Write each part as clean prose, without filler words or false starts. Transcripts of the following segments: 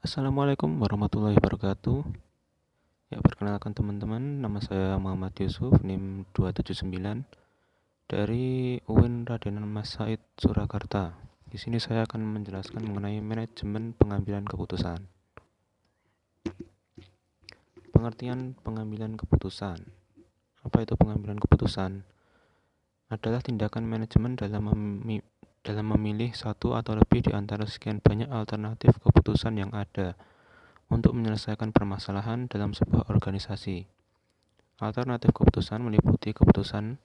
Assalamualaikum warahmatullahi wabarakatuh. Ya, perkenalkan teman-teman, nama saya Muhammad Yusuf, NIM 279 dari UIN Raden Mas Said Surakarta. Di sini saya akan menjelaskan mengenai manajemen pengambilan keputusan. Pengertian pengambilan keputusan. Apa itu pengambilan keputusan? Adalah tindakan manajemen dalam memilih satu atau lebih di antara sekian banyak alternatif keputusan yang ada untuk menyelesaikan permasalahan dalam sebuah organisasi. Alternatif keputusan meliputi keputusan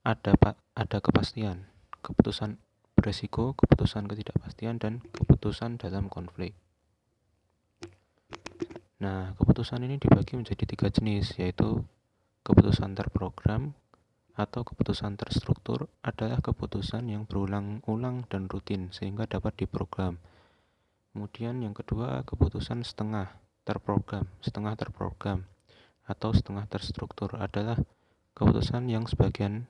ada kepastian, keputusan beresiko, keputusan ketidakpastian, dan keputusan dalam konflik. Nah, keputusan ini dibagi menjadi 3 jenis, yaitu keputusan terprogram atau keputusan terstruktur adalah keputusan yang berulang-ulang dan rutin sehingga dapat diprogram. Kemudian yang kedua, keputusan setengah terprogram atau setengah terstruktur adalah keputusan yang sebagian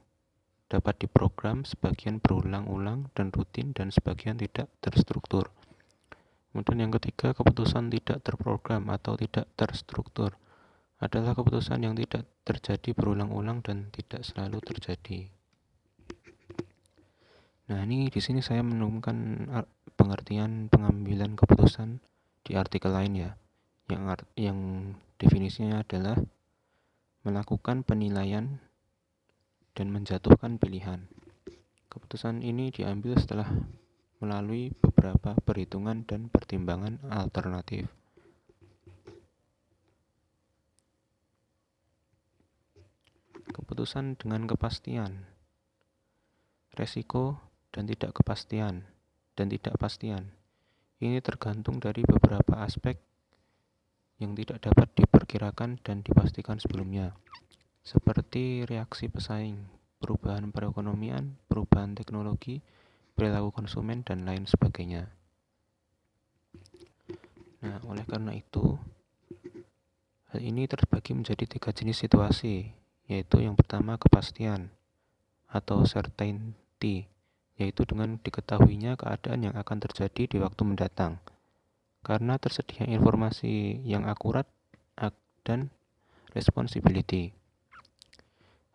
dapat diprogram, sebagian berulang-ulang dan rutin, dan sebagian tidak terstruktur. Kemudian yang ketiga, keputusan tidak terprogram atau tidak terstruktur adalah keputusan yang tidak terjadi berulang-ulang dan tidak selalu terjadi. Nah, ini di sini saya menemukan pengertian pengambilan keputusan di artikel lain ya. Yang definisinya adalah melakukan penilaian dan menjatuhkan pilihan. Keputusan ini diambil setelah melalui beberapa perhitungan dan pertimbangan alternatif. Keputusan dengan kepastian, resiko, dan tidak pastian. Ini tergantung dari beberapa aspek yang tidak dapat diperkirakan dan dipastikan sebelumnya, seperti reaksi pesaing, perubahan perekonomian, perubahan teknologi, perilaku konsumen, dan lain sebagainya. Nah, oleh karena itu, hal ini terbagi menjadi 3 jenis situasi, yaitu yang pertama kepastian atau certainty, yaitu dengan diketahuinya keadaan yang akan terjadi di waktu mendatang, karena tersedia informasi yang akurat dan responsibility.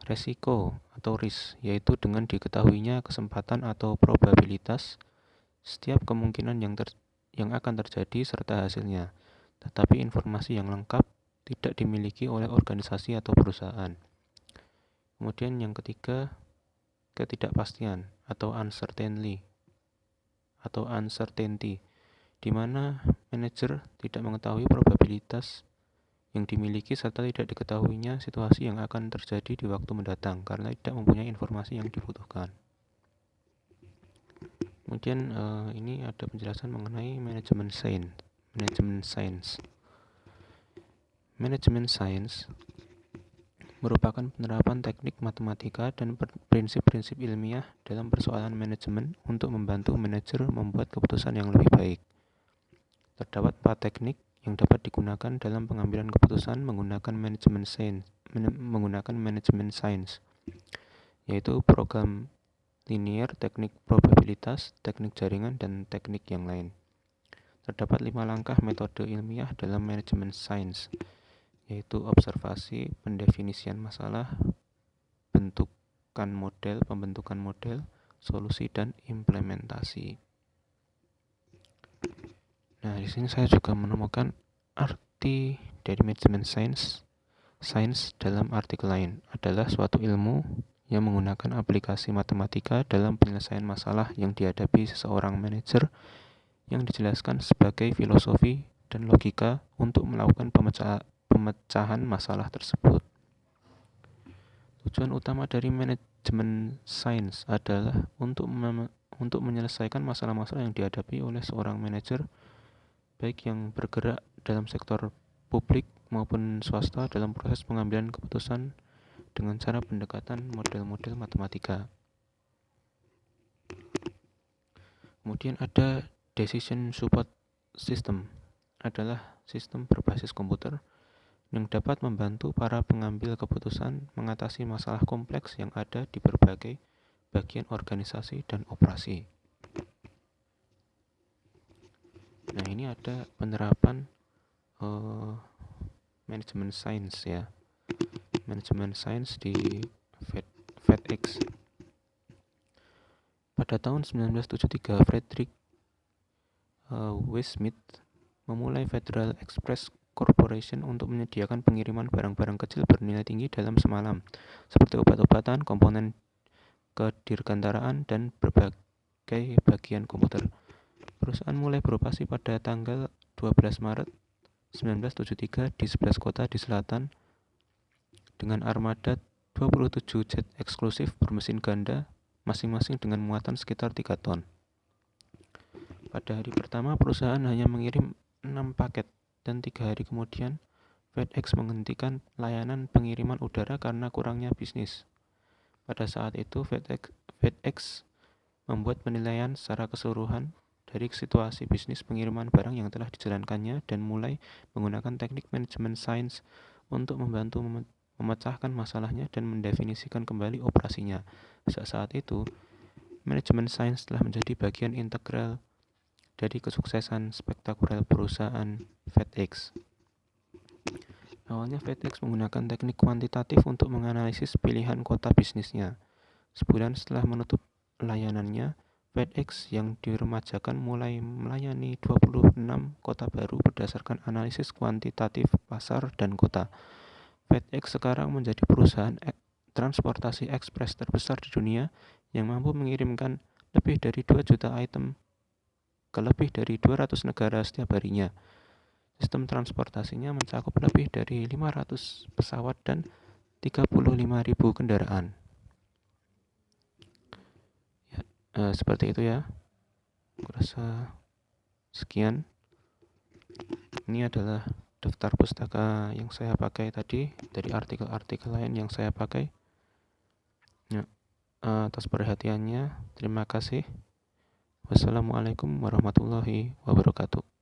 Resiko atau risk, yaitu dengan diketahuinya kesempatan atau probabilitas setiap kemungkinan yang akan terjadi serta hasilnya, tetapi informasi yang lengkap tidak dimiliki oleh organisasi atau perusahaan. Kemudian yang ketiga, ketidakpastian atau uncertainty, di mana manajer tidak mengetahui probabilitas yang dimiliki serta tidak diketahuinya situasi yang akan terjadi di waktu mendatang karena tidak mempunyai informasi yang dibutuhkan. Kemudian ini ada penjelasan mengenai manajemen science. Manajemen science merupakan penerapan teknik matematika dan prinsip-prinsip ilmiah dalam persoalan manajemen untuk membantu manajer membuat keputusan yang lebih baik. Terdapat 4 teknik yang dapat digunakan dalam pengambilan keputusan menggunakan manajemen science, yaitu program linear, teknik probabilitas, teknik jaringan, dan teknik yang lain. Terdapat 5 langkah metode ilmiah dalam manajemen science, yaitu observasi, pendefinisian masalah, pembentukan model, solusi, dan implementasi. Nah, di sini saya juga menemukan arti dari manajemen science dalam artikel lain adalah suatu ilmu yang menggunakan aplikasi matematika dalam penyelesaian masalah yang dihadapi seseorang manajer yang dijelaskan sebagai filosofi dan logika untuk melakukan pemecahan masalah tersebut. Tujuan utama dari manajemen sains adalah untuk menyelesaikan masalah-masalah yang dihadapi oleh seorang manajer, baik yang bergerak dalam sektor publik maupun swasta dalam proses pengambilan keputusan dengan cara pendekatan model-model matematika. Kemudian ada decision support system, adalah sistem berbasis komputer yang dapat membantu para pengambil keputusan mengatasi masalah kompleks yang ada di berbagai bagian organisasi dan operasi. Nah, ini ada penerapan manajemen sains ya. Manajemen sains di FedEx. Pada tahun 1973, Frederick Smith memulai Federal Express Corporation untuk menyediakan pengiriman barang-barang kecil bernilai tinggi dalam semalam, seperti obat-obatan, komponen kedirgantaraan, dan berbagai bagian komputer. Perusahaan mulai beroperasi pada tanggal 12 Maret 1973 di 11 kota di selatan dengan armada 27 jet eksklusif bermesin ganda, masing-masing dengan muatan sekitar 3 ton. Pada hari pertama, perusahaan hanya mengirim 6 paket, dan 3 hari kemudian FedEx menghentikan layanan pengiriman udara karena kurangnya bisnis. Pada saat itu, FedEx membuat penilaian secara keseluruhan dari situasi bisnis pengiriman barang yang telah dijalankannya dan mulai menggunakan teknik manajemen sains untuk membantu memecahkan masalahnya dan mendefinisikan kembali operasinya. Sejak saat itu, manajemen sains telah menjadi bagian integral dari kesuksesan spektakuler perusahaan FedEx. Awalnya FedEx menggunakan teknik kuantitatif untuk menganalisis pilihan kota bisnisnya. Sebulan setelah menutup layanannya, FedEx yang diremajakan mulai melayani 26 kota baru berdasarkan analisis kuantitatif pasar dan kota. FedEx sekarang menjadi perusahaan transportasi ekspres terbesar di dunia yang mampu mengirimkan lebih dari 2 juta item ke lebih dari 200 negara setiap harinya. Sistem transportasinya mencakup lebih dari 500 pesawat dan 35.000 kendaraan. Seperti itu ya. Aku rasa sekian. Ini adalah daftar pustaka yang saya pakai tadi dari artikel-artikel lain yang saya pakai. Atas perhatiannya, terima kasih. Wassalamualaikum warahmatullahi wabarakatuh.